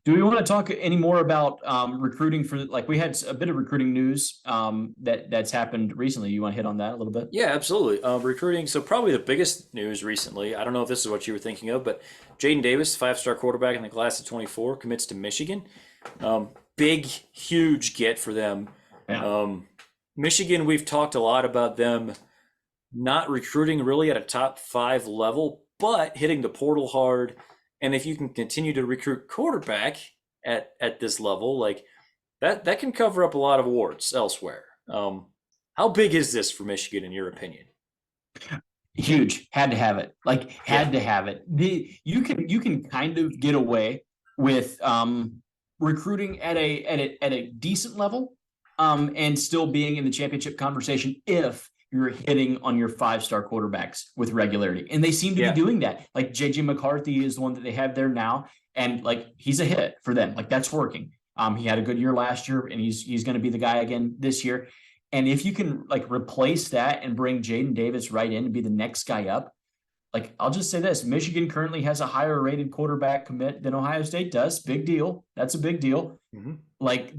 Do we want to talk any more about recruiting for, like, we had a bit of recruiting news that's happened recently. You want to hit on that a little bit? Yeah, absolutely. Recruiting. So probably the biggest news recently. I don't know if this is what you were thinking of, but Jadyn Davis, five-star quarterback in the class of 24, commits to Michigan. Big, huge get for them. Yeah. Michigan, we've talked a lot about them not recruiting really at a top 5 level, but hitting the portal hard. And if you can continue to recruit quarterback at this level, like that can cover up a lot of warts elsewhere. How big is this for Michigan in your opinion? Huge. Had to have it. Like, Yeah. had to have it. You can kind of get away with recruiting at a decent level, and still being in the championship conversation if you're hitting on your 5-star quarterbacks with regularity. And they seem to be Yeah. doing that. Like, JJ McCarthy is the one that they have there now, and like, he's a hit for them. Like, that's working. He had a good year last year, and he's going to be the guy again this year. And if you can, like, replace that and bring Jadyn Davis right in to be the next guy up, like, I'll just say this: Michigan currently has a higher rated quarterback commit than Ohio State does. Big deal. That's a big deal. Hmm. Like,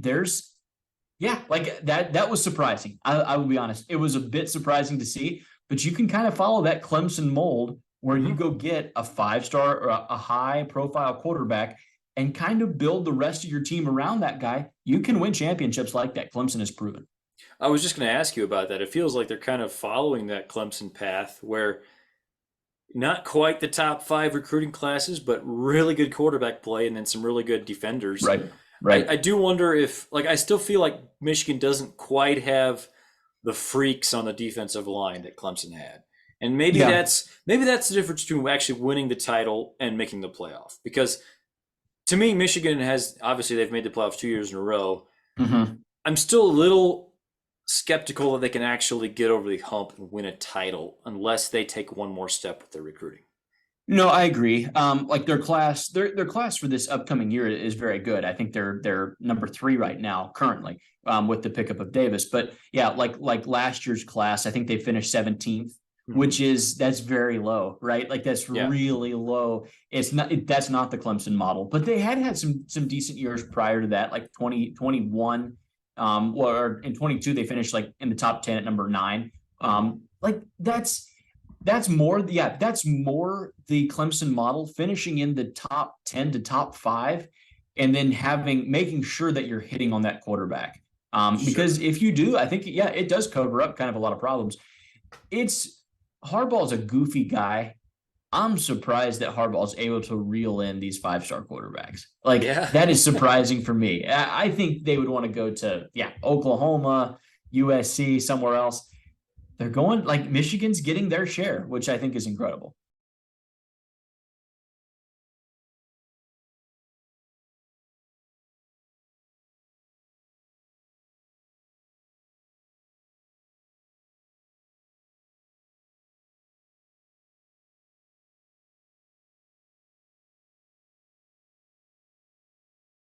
yeah, like that was surprising. I will be honest. It was a bit surprising to see, but you can kind of follow that Clemson mold where you Hmm. go get a 5-star or a high profile quarterback and kind of build the rest of your team around that guy. You can win championships like that. Clemson has proven. I was just going to ask you about that. It feels like they're kind of following that Clemson path where not quite the top 5 recruiting classes, but really good quarterback play and then some really good defenders. Right. I Right. do wonder if, like, I still feel like Michigan doesn't quite have the freaks on the defensive line that Clemson had. And Yeah. maybe that's the difference between actually winning the title and making the playoff. Because to me, Michigan has obviously they've made the playoffs 2 years in a row. Mm-hmm. I'm still a little skeptical that they can actually get over the hump and win a title unless they take one more step with their recruiting. No, I agree. Like, their class for this upcoming year is very good. I think they're number 3 right now currently, with the pickup of Davis. But yeah, like last year's class, I think they finished 17th, Hmm. which that's very low, right? Like, that's Yeah. really low. That's not the Clemson model, but they had some decent years prior to that, like 2021, or in 22 they finished like in the top 10 at number 9. Hmm. Like, that's more, yeah, that's more the Clemson model, finishing in the top 10 to top 5, and then making sure that you're hitting on that quarterback. Because Sure. if you do, I think, yeah, it does cover up kind of a lot of problems. It's Harbaugh's a goofy guy. I'm surprised that Harbaugh's able to reel in these 5-star quarterbacks. Like, Yeah. that is surprising for me. I think they would want to go to, yeah, Oklahoma, USC, somewhere else. They're going, like, Michigan's getting their share, which I think is incredible.